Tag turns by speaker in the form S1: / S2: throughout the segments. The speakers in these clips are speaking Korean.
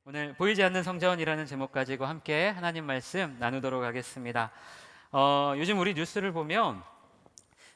S1: 오늘 보이지 않는 성전이라는 제목 가지고 함께 하나님 말씀 나누도록 하겠습니다. 요즘 우리 뉴스를 보면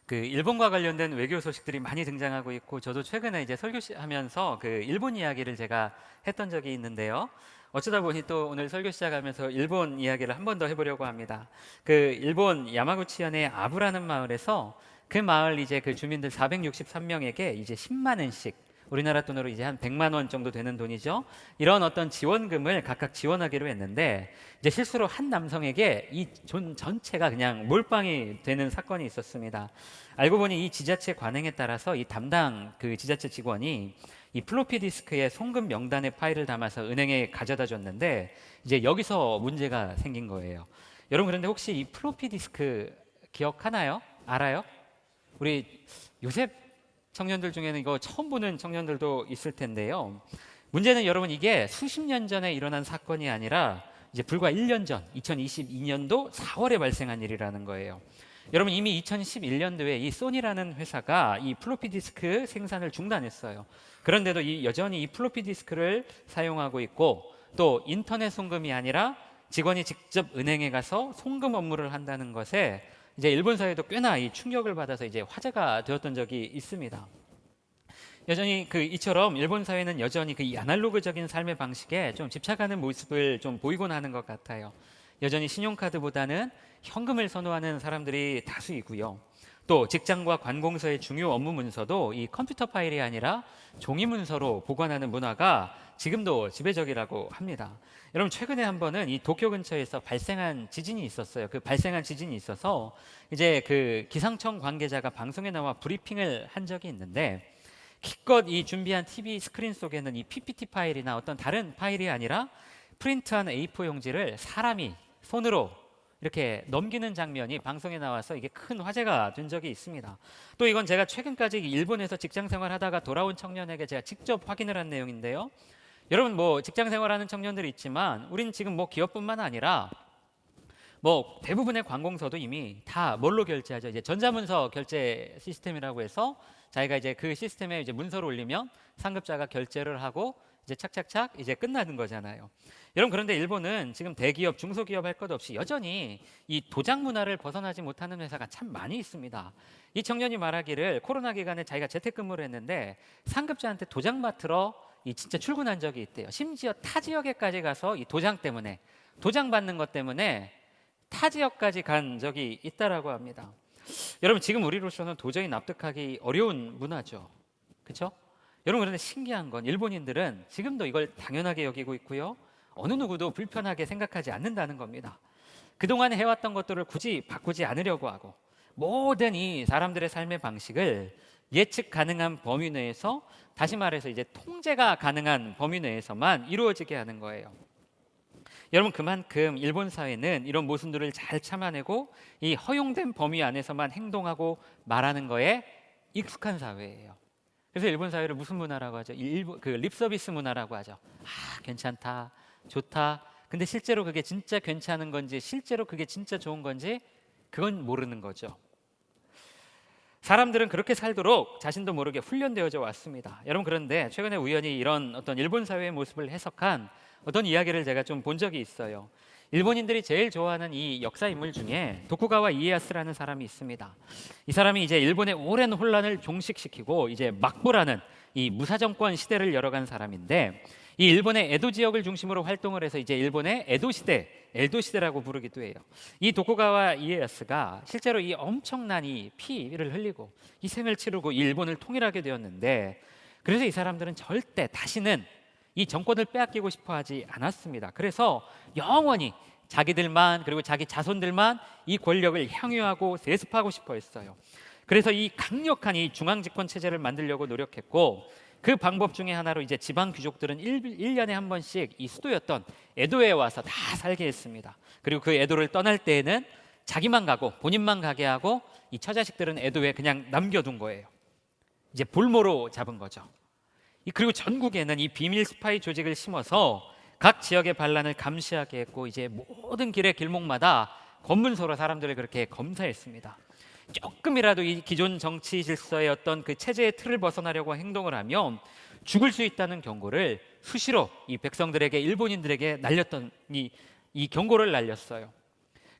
S1: 그 일본과 관련된 외교 소식들이 많이 등장하고 있고, 저도 최근에 이제 설교하면서 그 일본 이야기를 제가 했던 적이 있는데요. 어쩌다 보니 또 오늘 설교 시작하면서 일본 이야기를 한 번 더 해보려고 합니다. 그 일본 야마구치현의 아부라는 마을에서 그 마을 이제 그 주민들 463명에게 이제 10만 원씩, 우리나라 돈으로 이제 한 100만 원 정도 되는 돈이죠. 이런 어떤 지원금을 각각 지원하기로 했는데, 이제 실수로 한 남성에게 이 존 전체가 그냥 몰빵이 되는 사건이 있었습니다. 알고 보니 이 지자체 관행에 따라서 이 담당 그 지자체 직원이 이 플로피 디스크에 송금 명단의 파일을 담아서 은행에 가져다 줬는데, 이제 여기서 문제가 생긴 거예요. 여러분, 그런데 혹시 이 플로피 디스크 기억하나요? 알아요? 우리 요새 청년들 중에는 이거 처음 보는 청년들도 있을 텐데요. 문제는 여러분, 이게 수십 년 전에 일어난 사건이 아니라 이제 불과 1년 전 2022년도 4월에 발생한 일이라는 거예요. 여러분, 이미 2011년도에 이 소니라는 회사가 이 플로피 디스크 생산을 중단했어요. 그런데도 여전히 이 플로피 디스크를 사용하고 있고, 또 인터넷 송금이 아니라 직원이 직접 은행에 가서 송금 업무를 한다는 것에 이제 일본 사회도 꽤나 이 충격을 받아서 이제 화제가 되었던 적이 있습니다. 여전히 이처럼 일본 사회는 여전히 이 아날로그적인 삶의 방식에 좀 집착하는 모습을 좀 보이곤 하는 것 같아요. 여전히 신용카드보다는 현금을 선호하는 사람들이 다수이고요. 또 직장과 관공서의 중요 업무 문서도 이 컴퓨터 파일이 아니라 종이 문서로 보관하는 문화가 지금도 지배적이라고 합니다. 여러분, 최근에 한 번은 이 도쿄 근처에서 발생한 지진이 있었어요. 그 발생한 지진이 있어서 이제 그 기상청 관계자가 방송에 나와 브리핑을 한 적이 있는데, 기껏 이 준비한 TV 스크린 속에는 이 PPT 파일이나 어떤 다른 파일이 아니라 프린트한 A4 용지를 사람이 손으로 이렇게 넘기는 장면이 방송에 나와서 이게 큰 화제가 된 적이 있습니다. 또 이건 제가 최근까지 일본에서 직장 생활하다가 돌아온 청년에게 제가 직접 확인을 한 내용인데요. 여러분, 뭐 직장 생활하는 청년들이 있지만 우린 지금 뭐 기업뿐만 아니라 뭐 대부분의 관공서도 이미 다 뭘로 결제하죠? 이제 전자문서 결제 시스템이라고 해서 자기가 이제 그 시스템에 이제 문서를 올리면 상급자가 결제를 하고 이제 착착착 이제 끝나는 거잖아요. 여러분, 그런데 일본은 지금 대기업, 중소기업 할 것 없이 여전히 이 도장 문화를 벗어나지 못하는 회사가 참 많이 있습니다. 이 청년이 말하기를 코로나 기간에 자기가 재택근무를 했는데 상급자한테 도장 맡으러 진짜 출근한 적이 있대요. 심지어 타 지역에까지 가서 이 도장 때문에, 도장 받는 것 때문에 타 지역까지 간 적이 있다라고 합니다. 여러분, 지금 우리로서는 도저히 납득하기 어려운 문화죠. 그렇죠? 여러분, 그런데 신기한 건 일본인들은 지금도 이걸 당연하게 여기고 있고요. 어느 누구도 불편하게 생각하지 않는다는 겁니다. 그동안 해왔던 것들을 굳이 바꾸지 않으려고 하고, 모든 이 사람들의 삶의 방식을 예측 가능한 범위 내에서, 다시 말해서 이제 통제가 가능한 범위 내에서만 이루어지게 하는 거예요. 여러분, 그만큼 일본 사회는 이런 모순들을 잘 참아내고 이 허용된 범위 안에서만 행동하고 말하는 거에 익숙한 사회예요. 그래서 일본 사회를 무슨 문화라고 하죠? 립서비스 문화라고 하죠. 괜찮다, 좋다. 근데 실제로 그게 진짜 괜찮은 건지, 실제로 그게 진짜 좋은 건지 그건 모르는 거죠. 사람들은 그렇게 살도록 자신도 모르게 훈련되어져 왔습니다. 여러분, 그런데 최근에 우연히 이런 어떤 일본 사회의 모습을 해석한 어떤 이야기를 제가 좀 본 적이 있어요. 일본인들이 제일 좋아하는 이 역사 인물 중에 도쿠가와 이에야스라는 사람이 있습니다. 이 사람이 이제 일본의 오랜 혼란을 종식시키고 이제 막부라는 이 무사정권 시대를 열어간 사람인데, 이 일본의 에도 지역을 중심으로 활동을 해서 이제 일본의 에도 시대라고 부르기도 해요. 이 도쿠가와 이에야스가 실제로 이 엄청난 이 피를 흘리고 희생을 치르고 일본을 통일하게 되었는데, 그래서 이 사람들은 절대 다시는 이 정권을 빼앗기고 싶어 하지 않았습니다. 그래서 영원히 자기들만, 그리고 자기 자손들만 이 권력을 향유하고 세습하고 싶어 했어요. 그래서 이 강력한 이 중앙 집권 체제를 만들려고 노력했고, 그 방법 중에 하나로 이제 지방 귀족들은 1년에 한 번씩 이 수도였던 에도에 와서 다 살게 했습니다. 그리고 그 에도를 떠날 때에는 자기만 가고 본인만 가게 하고, 이 처자식들은 에도에 그냥 남겨둔 거예요. 이제 볼모로 잡은 거죠. 그리고 전국에는 이 비밀 스파이 조직을 심어서 각 지역의 반란을 감시하게 했고, 이제 모든 길의 길목마다 검문소로 사람들을 그렇게 검사했습니다. 조금이라도 이 기존 정치 질서의 어떤 그 체제의 틀을 벗어나려고 행동을 하면 죽을 수 있다는 경고를 수시로 이 백성들에게, 일본인들에게 날렸던 이 경고를 날렸어요.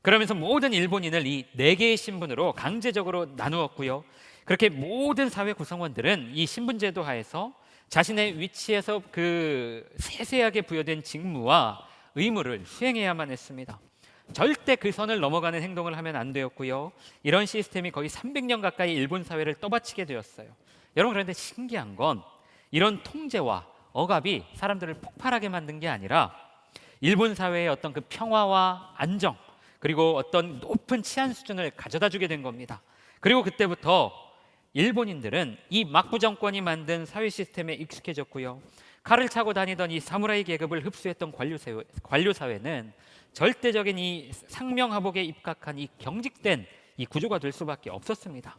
S1: 그러면서 모든 일본인을 이 4개의 신분으로 강제적으로 나누었고요. 그렇게 모든 사회 구성원들은 이 신분제도 하에서 자신의 위치에서 그 세세하게 부여된 직무와 의무를 수행해야만 했습니다. 절대 그 선을 넘어가는 행동을 하면 안 되었고요. 이런 시스템이 거의 300년 가까이 일본 사회를 떠받치게 되었어요. 여러분, 그런데 신기한 건 이런 통제와 억압이 사람들을 폭발하게 만든 게 아니라 일본 사회의 어떤 그 평화와 안정, 그리고 어떤 높은 치안 수준을 가져다 주게 된 겁니다. 그리고 그때부터 일본인들은 이 막부 정권이 만든 사회 시스템에 익숙해졌고요. 칼을 차고 다니던 이 사무라이 계급을 흡수했던 관료 사회는 절대적인 이 상명하복에 입각한 이 경직된 이 구조가 될 수밖에 없었습니다.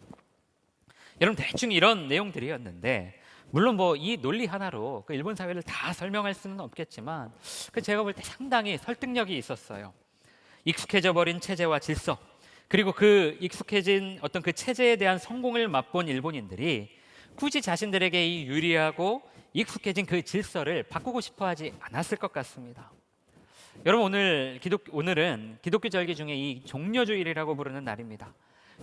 S1: 여러분, 대충 이런 내용들이었는데, 물론 뭐 이 논리 하나로 그 일본 사회를 다 설명할 수는 없겠지만 그 제가 볼 때 상당히 설득력이 있었어요. 익숙해져 버린 체제와 질서, 그리고 그 익숙해진 어떤 그 체제에 대한 성공을 맛본 일본인들이 굳이 자신들에게 이 유리하고 익숙해진 그 질서를 바꾸고 싶어 하지 않았을 것 같습니다. 여러분, 오늘은 기독교 절기 중에 이 종려주일이라고 부르는 날입니다.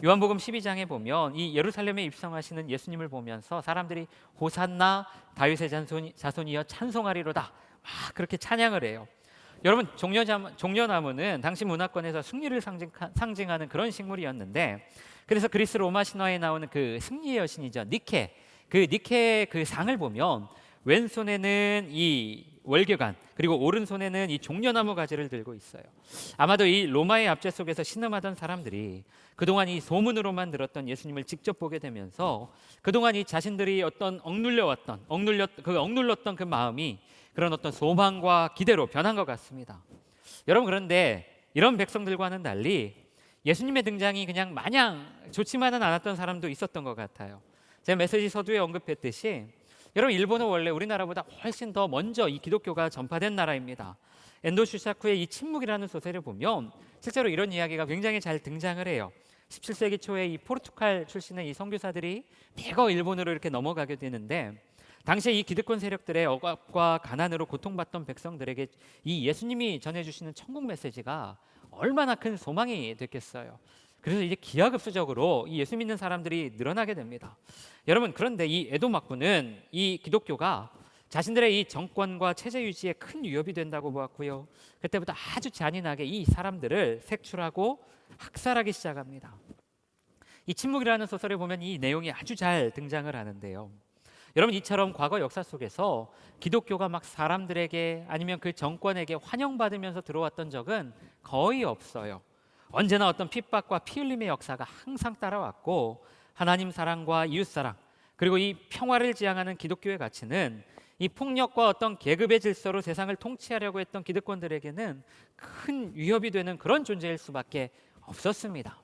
S1: 요한복음 12장에 보면 이 예루살렘에 입성하시는 예수님을 보면서 사람들이 호산나 다윗의 자손이여 찬송하리로다 막 그렇게 찬양을 해요. 여러분, 종려나무는 당시 문화권에서 승리를 상징하는 그런 식물이었는데, 그래서 그리스 로마 신화에 나오는 그 승리의 여신이죠, 니케, 그 니케의 그 상을 보면 왼손에는 이 월계관, 그리고 오른손에는 이 종려나무 가지를 들고 있어요. 아마도 이 로마의 압제 속에서 신음하던 사람들이 그동안 이 소문으로만 들었던 예수님을 직접 보게 되면서 그동안 이 자신들이 어떤 억눌렀던 그 마음이 그런 어떤 소망과 기대로 변한 것 같습니다. 여러분, 그런데 이런 백성들과는 달리 예수님의 등장이 그냥 마냥 좋지만은 않았던 사람도 있었던 것 같아요. 제가 메시지 서두에 언급했듯이 여러분, 일본은 원래 우리나라보다 훨씬 더 먼저 이 기독교가 전파된 나라입니다. 엔도 슈사쿠의 이 침묵이라는 소설을 보면 실제로 이런 이야기가 굉장히 잘 등장을 해요. 17세기 초에 이 포르투갈 출신의 이 선교사들이 대거 일본으로 이렇게 넘어가게 되는데, 당시에 이 기득권 세력들의 억압과 가난으로 고통받던 백성들에게 이 예수님이 전해주시는 천국 메시지가 얼마나 큰 소망이 됐겠어요. 그래서 이제 기하급수적으로 이 예수 믿는 사람들이 늘어나게 됩니다. 여러분, 그런데 이 에도 막부는 이 기독교가 자신들의 이 정권과 체제 유지에 큰 위협이 된다고 보았고요. 그때부터 아주 잔인하게 이 사람들을 색출하고 학살하기 시작합니다. 이 침묵이라는 소설에 보면 이 내용이 아주 잘 등장을 하는데요. 여러분, 이처럼 과거 역사 속에서 기독교가 막 사람들에게 아니면 그 정권에게 환영받으면서 들어왔던 적은 거의 없어요. 언제나 어떤 핍박과 피 흘림의 역사가 항상 따라왔고, 하나님 사랑과 이웃 사랑, 그리고 이 평화를 지향하는 기독교의 가치는 이 폭력과 어떤 계급의 질서로 세상을 통치하려고 했던 기득권들에게는 큰 위협이 되는 그런 존재일 수밖에 없었습니다.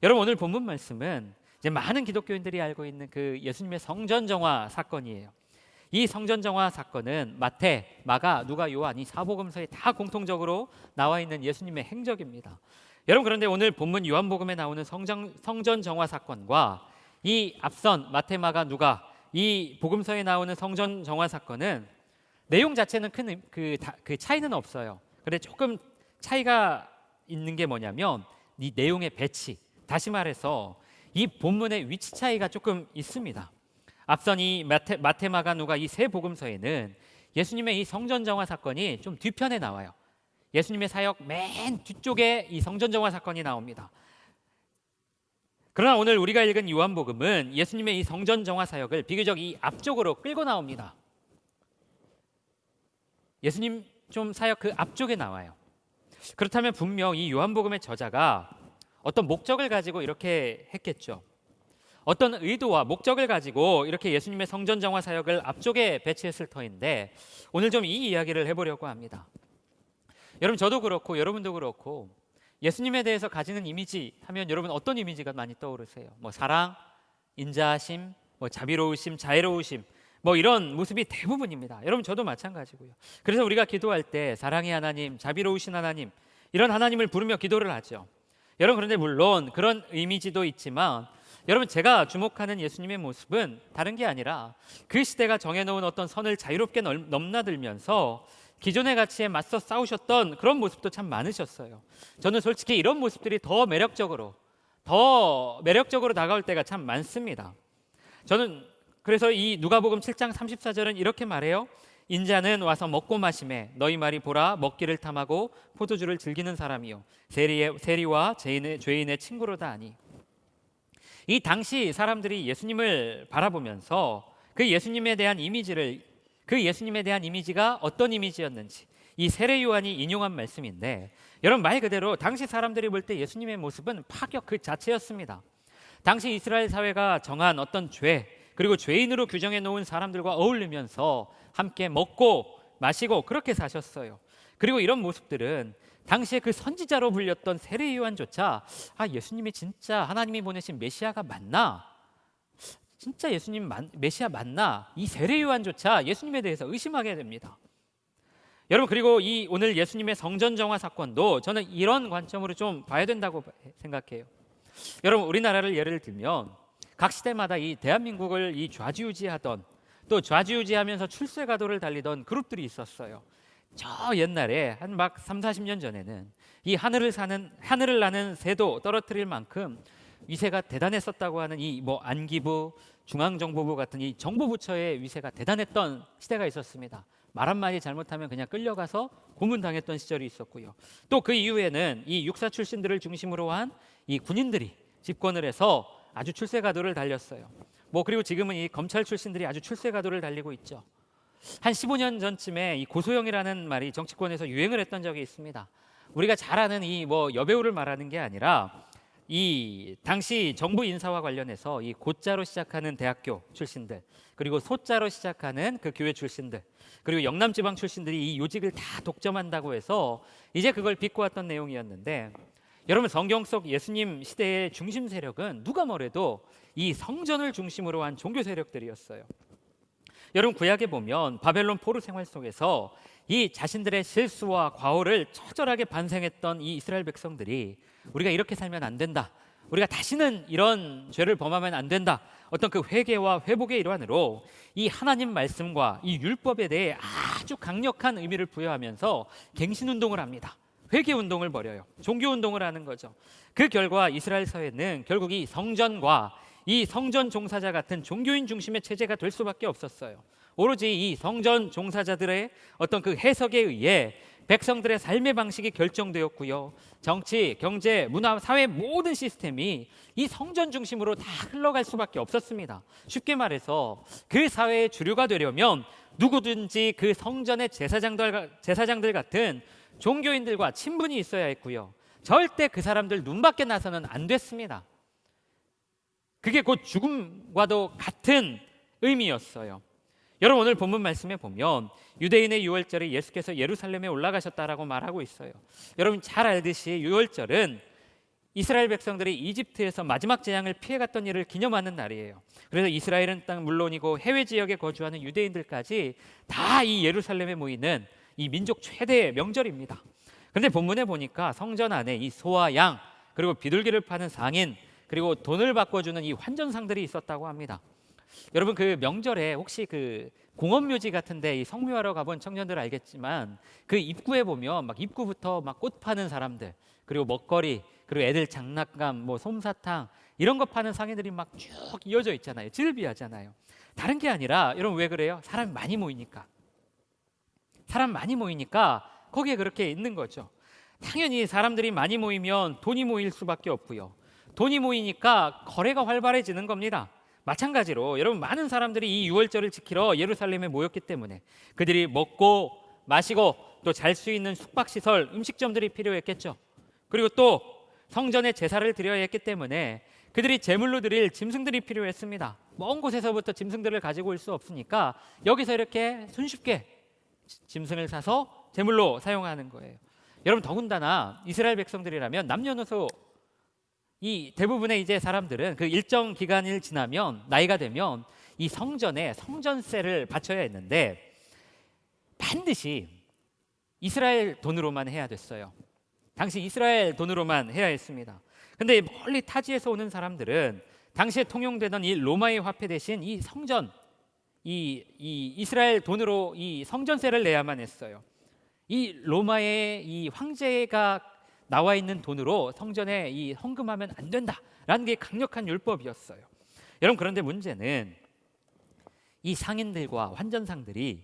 S1: 여러분, 오늘 본문 말씀은 이제 많은 기독교인들이 알고 있는 그 예수님의 성전 정화 사건이에요. 이 성전 정화 사건은 마태, 마가, 누가, 요한 이 사복음서에 다 공통적으로 나와 있는 예수님의 행적입니다. 여러분, 그런데 오늘 본문 요한복음에 나오는 성전 정화 사건과 이 앞선 마태, 마가, 누가 이 복음서에 나오는 성전 정화 사건은 내용 자체는 큰 그 차이는 없어요. 그런데 조금 차이가 있는 게 뭐냐면 이 내용의 배치, 다시 말해서 이 본문의 위치 차이가 조금 있습니다. 앞선 이 마태, 마가, 누가 이 세 복음서에는 예수님의 이 성전 정화 사건이 좀 뒤편에 나와요. 예수님의 사역 맨 뒤쪽에 이 성전 정화 사건이 나옵니다. 그러나 오늘 우리가 읽은 요한복음은 예수님의 이 성전 정화 사역을 비교적 이 앞쪽으로 끌고 나옵니다. 예수님 좀 사역 그 앞쪽에 나와요. 그렇다면 분명 이 요한복음의 저자가 어떤 목적을 가지고 이렇게 했겠죠. 어떤 의도와 목적을 가지고 이렇게 예수님의 성전 정화 사역을 앞쪽에 배치했을 터인데, 오늘 좀 이 이야기를 해보려고 합니다. 여러분, 저도 그렇고 여러분도 그렇고 예수님에 대해서 가지는 이미지 하면 여러분 어떤 이미지가 많이 떠오르세요? 뭐 사랑, 인자하심, 뭐 자비로우심, 자애로우심, 뭐 이런 모습이 대부분입니다. 여러분, 저도 마찬가지고요. 그래서 우리가 기도할 때 사랑의 하나님, 자비로우신 하나님, 이런 하나님을 부르며 기도를 하죠. 여러분, 그런데 물론 그런 이미지도 있지만 여러분, 제가 주목하는 예수님의 모습은 다른 게 아니라 그 시대가 정해놓은 어떤 선을 자유롭게 넘나들면서 기존의 가치에 맞서 싸우셨던 그런 모습도 참 많으셨어요. 저는 솔직히 이런 모습들이 더 매력적으로 다가올 때가 참 많습니다. 저는 그래서 이 누가복음 7장 34절은 이렇게 말해요. 인자는 와서 먹고 마시매 너희 말이 보라 먹기를 탐하고 포도주를 즐기는 사람이요 세리와 죄인의 친구로다 하니. 이 당시 사람들이 예수님을 바라보면서 그 예수님에 대한 이미지가 어떤 이미지였는지 이 세례 요한이 인용한 말씀인데, 여러분, 말 그대로 당시 사람들이 볼 때 예수님의 모습은 파격 그 자체였습니다. 당시 이스라엘 사회가 정한 어떤 죄, 그리고 죄인으로 규정해 놓은 사람들과 어울리면서 함께 먹고 마시고 그렇게 사셨어요. 그리고 이런 모습들은 당시에 그 선지자로 불렸던 세례 요한조차 예수님이 진짜 하나님이 보내신 메시아가 맞나? 진짜 예수님 메시아 맞나? 이 세례 요한조차 예수님에 대해서 의심하게 됩니다. 여러분, 그리고 이 오늘 예수님의 성전 정화 사건도 저는 이런 관점으로 좀 봐야 된다고 생각해요. 여러분, 우리나라를 예를 들면 각 시대마다 이 대한민국을 이 좌지우지하던, 또 좌지우지하면서 출세가도를 달리던 그룹들이 있었어요. 저 옛날에 한 막 3, 40년 전에는 이 하늘을 나는 새도 떨어뜨릴 만큼 위세가 대단했었다고 하는 이 안기부, 중앙정보부 같은 이 정보부처의 위세가 대단했던 시대가 있었습니다. 말 한마디 잘못하면 그냥 끌려가서 고문당했던 시절이 있었고요. 또 그 이후에는 이 육사 출신들을 중심으로 한 이 군인들이 집권을 해서 아주 출세가도를 달렸어요. 그리고 지금은 이 검찰 출신들이 아주 출세가도를 달리고 있죠. 한 15년 전쯤에 이 고소영이라는 말이 정치권에서 유행을 했던 적이 있습니다. 우리가 잘 아는 이 여배우를 말하는 게 아니라 이 당시 정부 인사와 관련해서 이 고자로 시작하는 대학교 출신들, 그리고 소자로 시작하는 그 교회 출신들, 그리고 영남지방 출신들이 이 요직을 다 독점한다고 해서 이제 그걸 비꼬았던 내용이었는데, 여러분, 성경 속 예수님 시대의 중심 세력은 누가 뭐래도 이 성전을 중심으로 한 종교 세력들이었어요. 여러분, 구약에 보면 바벨론 포로 생활 속에서 이 자신들의 실수와 과오를 처절하게 반省했던 이 이스라엘 백성들이 우리가 이렇게 살면 안 된다, 우리가 다시는 이런 죄를 범하면 안 된다, 어떤 그 회개와 회복의 일환으로 이 하나님 말씀과 이 율법에 대해 아주 강력한 의미를 부여하면서 갱신운동을 합니다. 회개운동을 벌여요. 종교운동을 하는 거죠. 그 결과 이스라엘 사회는 결국 이 성전과 이 성전 종사자 같은 종교인 중심의 체제가 될 수밖에 없었어요. 오로지 이 성전 종사자들의 어떤 그 해석에 의해 백성들의 삶의 방식이 결정되었고요. 정치, 경제, 문화, 사회 모든 시스템이 이 성전 중심으로 다 흘러갈 수밖에 없었습니다. 쉽게 말해서 그 사회의 주류가 되려면 누구든지 그 성전의 제사장들 같은 종교인들과 친분이 있어야 했고요. 절대 그 사람들 눈밖에 나서는 안 됐습니다. 그게 곧 죽음과도 같은 의미였어요. 여러분, 오늘 본문 말씀에 보면 유대인의 유월절에 예수께서 예루살렘에 올라가셨다라고 말하고 있어요. 여러분 잘 알듯이 유월절은 이스라엘 백성들이 이집트에서 마지막 재앙을 피해갔던 일을 기념하는 날이에요. 그래서 이스라엘은 땅 물론이고 해외 지역에 거주하는 유대인들까지 다 이 예루살렘에 모이는 이 민족 최대의 명절입니다. 그런데 본문에 보니까 성전 안에 이 소와 양, 그리고 비둘기를 파는 상인, 그리고 돈을 바꿔주는 이 환전상들이 있었다고 합니다. 여러분, 그 명절에 혹시 그 공원묘지 같은데 이 성묘하러 가본 청년들 알겠지만 그 입구에 보면 막 입구부터 막 꽃 파는 사람들, 그리고 먹거리, 그리고 애들 장난감, 솜사탕 이런 거 파는 상인들이 막 쭉 이어져 있잖아요. 질비하잖아요. 다른 게 아니라 여러분 왜 그래요? 사람이 많이 모이니까. 사람 많이 모이니까 거기에 그렇게 있는 거죠. 당연히 사람들이 많이 모이면 돈이 모일 수밖에 없고요. 돈이 모이니까 거래가 활발해지는 겁니다. 마찬가지로 여러분 많은 사람들이 이 유월절을 지키러 예루살렘에 모였기 때문에 그들이 먹고 마시고 또 잘 수 있는 숙박시설, 음식점들이 필요했겠죠. 그리고 또 성전에 제사를 드려야 했기 때문에 그들이 제물로 드릴 짐승들이 필요했습니다. 먼 곳에서부터 짐승들을 가지고 올 수 없으니까 여기서 이렇게 손쉽게 짐승을 사서 제물로 사용하는 거예요. 여러분, 더군다나 이스라엘 백성들이라면 남녀노소 이 대부분의 이제 사람들은 그 일정 기간이 지나면 나이가 되면 이 성전에 성전세를 바쳐야 했는데 반드시 이스라엘 돈으로만 해야 됐어요. 당시 이스라엘 돈으로만 해야 했습니다. 근데 멀리 타지에서 오는 사람들은 당시에 통용되던 이 로마의 화폐 대신 이 성전, 이 이스라엘 돈으로 이 성전세를 내야만 했어요. 이 로마의 이 황제가 나와 있는 돈으로 성전에 이 헌금하면 안 된다라는 게 강력한 율법이었어요. 여러분, 그런데 문제는 이 상인들과 환전상들이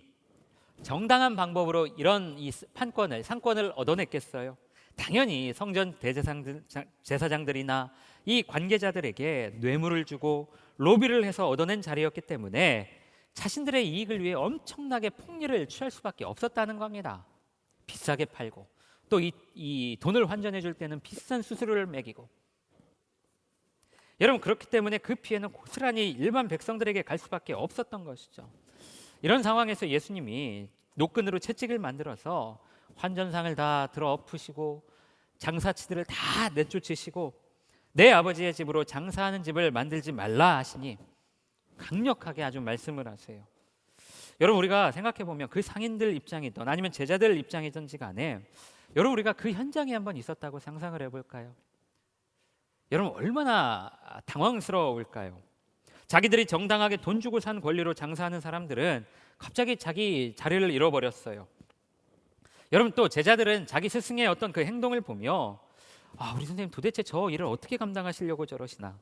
S1: 정당한 방법으로 이런 이 상권을 얻어냈겠어요? 당연히 성전 제사장들이나 이 관계자들에게 뇌물을 주고 로비를 해서 얻어낸 자리였기 때문에 자신들의 이익을 위해 엄청나게 폭리를 취할 수밖에 없었다는 겁니다. 비싸게 팔고 또 이 돈을 환전해 줄 때는 비싼 수수료를 매기고. 여러분, 그렇기 때문에 그 피해는 고스란히 일반 백성들에게 갈 수밖에 없었던 것이죠. 이런 상황에서 예수님이 노끈으로 채찍을 만들어서 환전상을 다 들어엎으시고 장사치들을 다 내쫓으시고 내 아버지의 집으로 장사하는 집을 만들지 말라 하시니 강력하게 아주 말씀을 하세요. 여러분, 우리가 생각해 보면 그 상인들 입장이든 아니면 제자들 입장이든지 간에 여러분, 우리가 그 현장에 한번 있었다고 상상을 해볼까요? 여러분, 얼마나 당황스러울까요? 자기들이 정당하게 돈 주고 산 권리로 장사하는 사람들은 갑자기 자기 자리를 잃어버렸어요. 여러분, 또 제자들은 자기 스승의 어떤 그 행동을 보며 우리 선생님 도대체 저 일을 어떻게 감당하시려고 저러시나,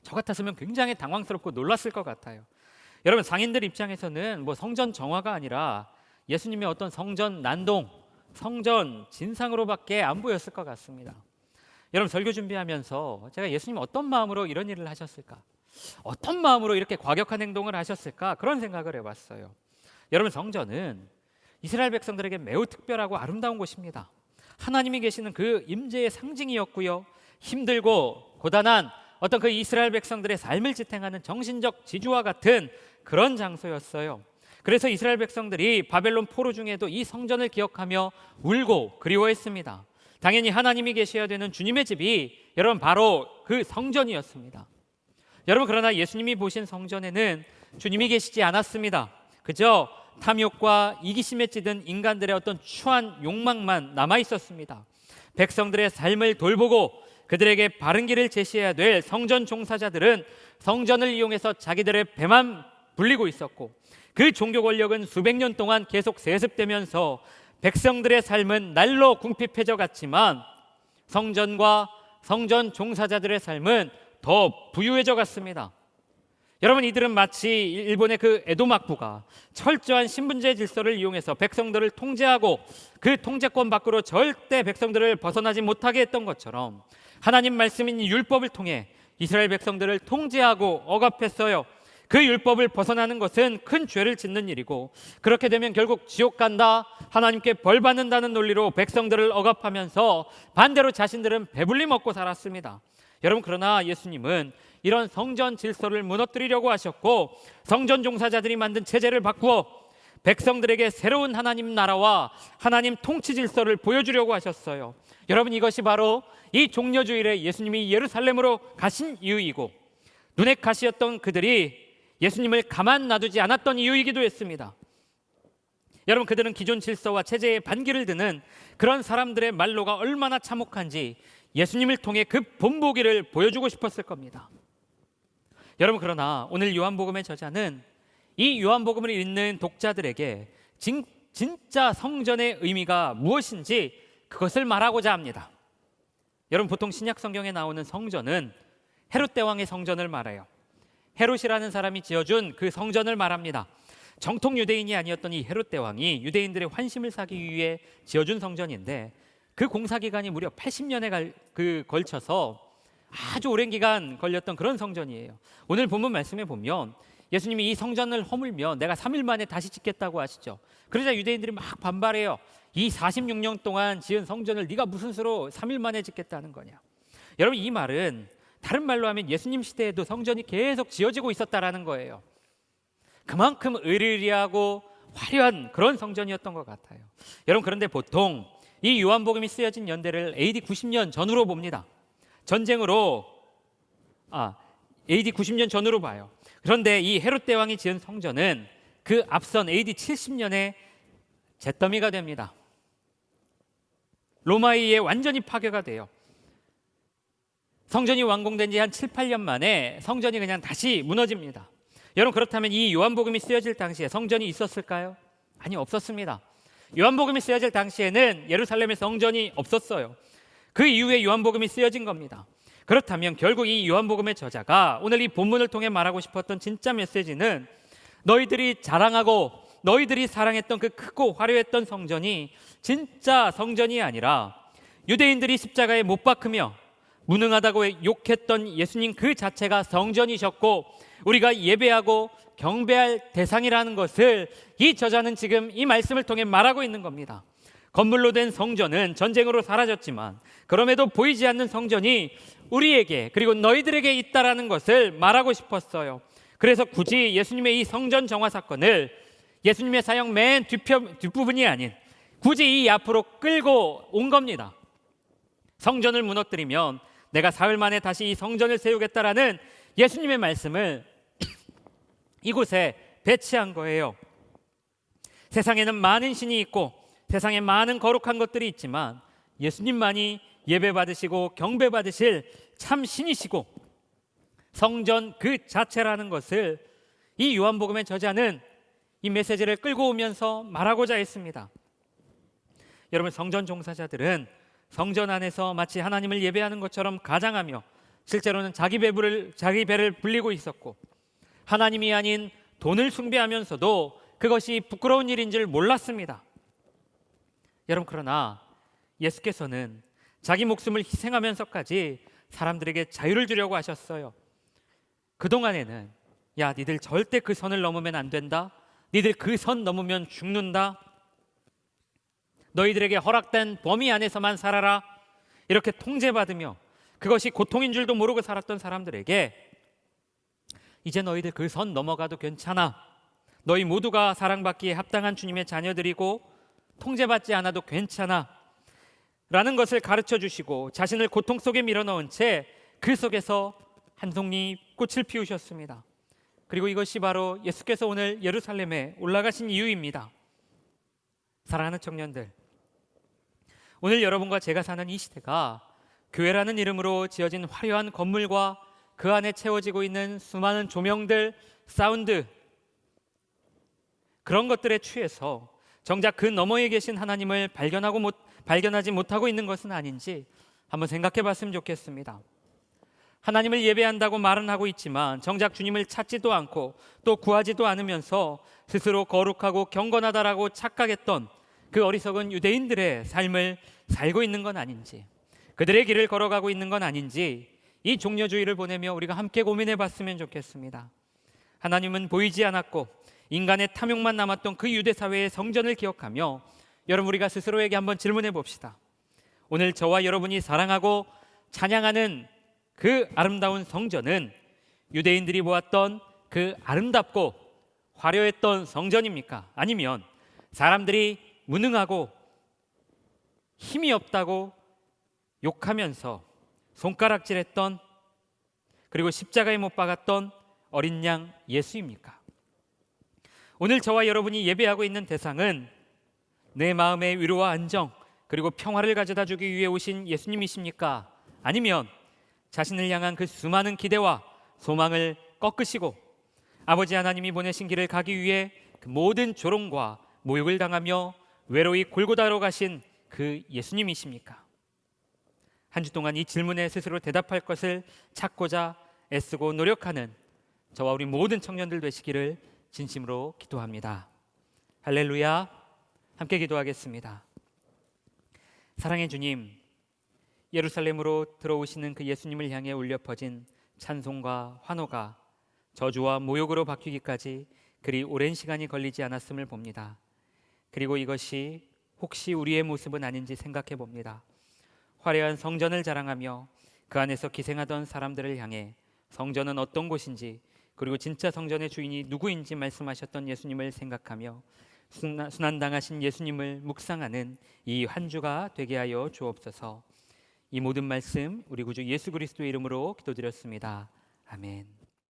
S1: 저 같았으면 굉장히 당황스럽고 놀랐을 것 같아요. 여러분, 상인들 입장에서는 뭐 성전 정화가 아니라 예수님의 어떤 성전 난동, 성전 진상으로밖에 안 보였을 것 같습니다. 여러분, 설교 준비하면서 제가 예수님 어떤 마음으로 이런 일을 하셨을까, 어떤 마음으로 이렇게 과격한 행동을 하셨을까, 그런 생각을 해봤어요. 여러분, 성전은 이스라엘 백성들에게 매우 특별하고 아름다운 곳입니다. 하나님이 계시는 그 임재의 상징이었고요, 힘들고 고단한 어떤 그 이스라엘 백성들의 삶을 지탱하는 정신적 지주와 같은 그런 장소였어요. 그래서 이스라엘 백성들이 바벨론 포로 중에도 이 성전을 기억하며 울고 그리워했습니다. 당연히 하나님이 계셔야 되는 주님의 집이 여러분 바로 그 성전이었습니다. 여러분, 그러나 예수님이 보신 성전에는 주님이 계시지 않았습니다. 그저 탐욕과 이기심에 찌든 인간들의 어떤 추한 욕망만 남아 있었습니다. 백성들의 삶을 돌보고 그들에게 바른 길을 제시해야 될 성전 종사자들은 성전을 이용해서 자기들의 배만 불리고 있었고, 그 종교 권력은 수백 년 동안 계속 세습되면서 백성들의 삶은 날로 궁핍해져 갔지만 성전과 성전 종사자들의 삶은 더 부유해져 갔습니다. 여러분, 이들은 마치 일본의 그 에도 막부가 철저한 신분제 질서를 이용해서 백성들을 통제하고 그 통제권 밖으로 절대 백성들을 벗어나지 못하게 했던 것처럼 하나님 말씀인 율법을 통해 이스라엘 백성들을 통제하고 억압했어요. 그 율법을 벗어나는 것은 큰 죄를 짓는 일이고, 그렇게 되면 결국 지옥 간다, 하나님께 벌 받는다는 논리로 백성들을 억압하면서 반대로 자신들은 배불리 먹고 살았습니다. 여러분, 그러나 예수님은 이런 성전 질서를 무너뜨리려고 하셨고, 성전 종사자들이 만든 체제를 바꾸어 백성들에게 새로운 하나님 나라와 하나님 통치 질서를 보여주려고 하셨어요. 여러분, 이것이 바로 이 종려주일에 예수님이 예루살렘으로 가신 이유이고, 눈의 가시였던 그들이 예수님을 가만 놔두지 않았던 이유이기도 했습니다. 여러분, 그들은 기존 질서와 체제에 반기를 드는 그런 사람들의 말로가 얼마나 참혹한지 예수님을 통해 그 본보기를 보여주고 싶었을 겁니다. 여러분, 그러나 오늘 요한복음의 저자는 이 요한복음을 읽는 독자들에게 진짜 성전의 의미가 무엇인지 그것을 말하고자 합니다. 여러분, 보통 신약 성경에 나오는 성전은 헤롯 대왕의 성전을 말해요. 헤롯이라는 사람이 지어준 그 성전을 말합니다. 정통 유대인이 아니었던 이 헤롯 대왕이 유대인들의 환심을 사기 위해 지어준 성전인데, 그 공사 기간이 무려 80년에 걸쳐서 아주 오랜 기간 걸렸던 그런 성전이에요. 오늘 본문 말씀에 보면 예수님이 이 성전을 허물면 내가 3일 만에 다시 짓겠다고 하시죠. 그러자 유대인들이 막 반발해요. 이 46년 동안 지은 성전을 네가 무슨 수로 3일 만에 짓겠다는 거냐. 여러분, 이 말은 다른 말로 하면 예수님 시대에도 성전이 계속 지어지고 있었다라는 거예요. 그만큼 의리의리하고 화려한 그런 성전이었던 것 같아요. 여러분, 그런데 보통 이 요한복음이 쓰여진 연대를 AD 90년 전으로 봅니다. AD 90년 전으로 봐요. 그런데 이 헤롯 대왕이 지은 성전은 그 앞선 AD 70년에 잿더미가 됩니다. 로마에 의해 완전히 파괴가 돼요. 성전이 완공된 지 한 7, 8년 만에 성전이 그냥 다시 무너집니다. 여러분, 그렇다면 이 요한복음이 쓰여질 당시에 성전이 있었을까요? 아니, 없었습니다. 요한복음이 쓰여질 당시에는 예루살렘에 성전이 없었어요. 그 이후에 요한복음이 쓰여진 겁니다. 그렇다면 결국 이 요한복음의 저자가 오늘 이 본문을 통해 말하고 싶었던 진짜 메시지는 너희들이 자랑하고 너희들이 사랑했던 그 크고 화려했던 성전이 진짜 성전이 아니라 유대인들이 십자가에 못 박으며 무능하다고 욕했던 예수님 그 자체가 성전이셨고 우리가 예배하고 경배할 대상이라는 것을 이 저자는 지금 이 말씀을 통해 말하고 있는 겁니다. 건물로 된 성전은 전쟁으로 사라졌지만 그럼에도 보이지 않는 성전이 우리에게 그리고 너희들에게 있다라는 것을 말하고 싶었어요. 그래서 굳이 예수님의 이 성전 정화 사건을 예수님의 사역 맨 뒷부분이 아닌 굳이 이 앞으로 끌고 온 겁니다. 성전을 무너뜨리면 내가 사흘 만에 다시 이 성전을 세우겠다라는 예수님의 말씀을 이곳에 배치한 거예요. 세상에는 많은 신이 있고 세상에 많은 거룩한 것들이 있지만 예수님만이 예배받으시고 경배받으실 참 신이시고 성전 그 자체라는 것을 이 요한복음의 저자는 이 메시지를 끌고 오면서 말하고자 했습니다. 여러분, 성전 종사자들은 성전 안에서 마치 하나님을 예배하는 것처럼 가장하며 실제로는 자기 배를 불리고 있었고 하나님이 아닌 돈을 숭배하면서도 그것이 부끄러운 일인 줄 몰랐습니다. 여러분, 그러나 예수께서는 자기 목숨을 희생하면서까지 사람들에게 자유를 주려고 하셨어요. 그동안에는 야, 니들 절대 그 선을 넘으면 안 된다. 니들 그 선 넘으면 죽는다. 너희들에게 허락된 범위 안에서만 살아라. 이렇게 통제받으며 그것이 고통인 줄도 모르고 살았던 사람들에게 이제 너희들 그 선 넘어가도 괜찮아. 너희 모두가 사랑받기에 합당한 주님의 자녀들이고 통제받지 않아도 괜찮아 라는 것을 가르쳐 주시고 자신을 고통 속에 밀어넣은 채 그 속에서 한 송이 꽃을 피우셨습니다. 그리고 이것이 바로 예수께서 오늘 예루살렘에 올라가신 이유입니다. 사랑하는 청년들, 오늘 여러분과 제가 사는 이 시대가 교회라는 이름으로 지어진 화려한 건물과 그 안에 채워지고 있는 수많은 조명들, 사운드, 그런 것들에 취해서 정작 그 너머에 계신 하나님을 발견하지 못하고 있는 것은 아닌지 한번 생각해 봤으면 좋겠습니다. 하나님을 예배한다고 말은 하고 있지만 정작 주님을 찾지도 않고 또 구하지도 않으면서 스스로 거룩하고 경건하다라고 착각했던 그 어리석은 유대인들의 삶을 살고 있는 건 아닌지, 그들의 길을 걸어가고 있는 건 아닌지 이 종려주의를 보내며 우리가 함께 고민해 봤으면 좋겠습니다. 하나님은 보이지 않았고 인간의 탐욕만 남았던 그 유대 사회의 성전을 기억하며 여러분, 우리가 스스로에게 한번 질문해 봅시다. 오늘 저와 여러분이 사랑하고 찬양하는 그 아름다운 성전은 유대인들이 보았던 그 아름답고 화려했던 성전입니까? 아니면 사람들이 무능하고 힘이 없다고 욕하면서 손가락질했던, 그리고 십자가에 못 박았던 어린 양 예수입니까? 오늘 저와 여러분이 예배하고 있는 대상은 내 마음의 위로와 안정 그리고 평화를 가져다 주기 위해 오신 예수님이십니까? 아니면 자신을 향한 그 수많은 기대와 소망을 꺾으시고 아버지 하나님이 보내신 길을 가기 위해 그 모든 조롱과 모욕을 당하며 외로이 골고다로 가신 그 예수님이십니까? 한 주 동안 이 질문에 스스로 대답할 것을 찾고자 애쓰고 노력하는 저와 우리 모든 청년들 되시기를 진심으로 기도합니다. 할렐루야. 함께 기도하겠습니다. 사랑의 주님, 예루살렘으로 들어오시는 그 예수님을 향해 울려 퍼진 찬송과 환호가 저주와 모욕으로 바뀌기까지 그리 오랜 시간이 걸리지 않았음을 봅니다. 그리고 이것이 혹시 우리의 모습은 아닌지 생각해 봅니다. 화려한 성전을 자랑하며 그 안에서 기생하던 사람들을 향해 성전은 어떤 곳인지 그리고 진짜 성전의 주인이 누구인지 말씀하셨던 예수님을 생각하며 순환당하신 예수님을 묵상하는 이 한 주가 되게 하여 주옵소서. 이 모든 말씀 우리 구주 예수 그리스도의 이름으로 기도드렸습니다. 아멘.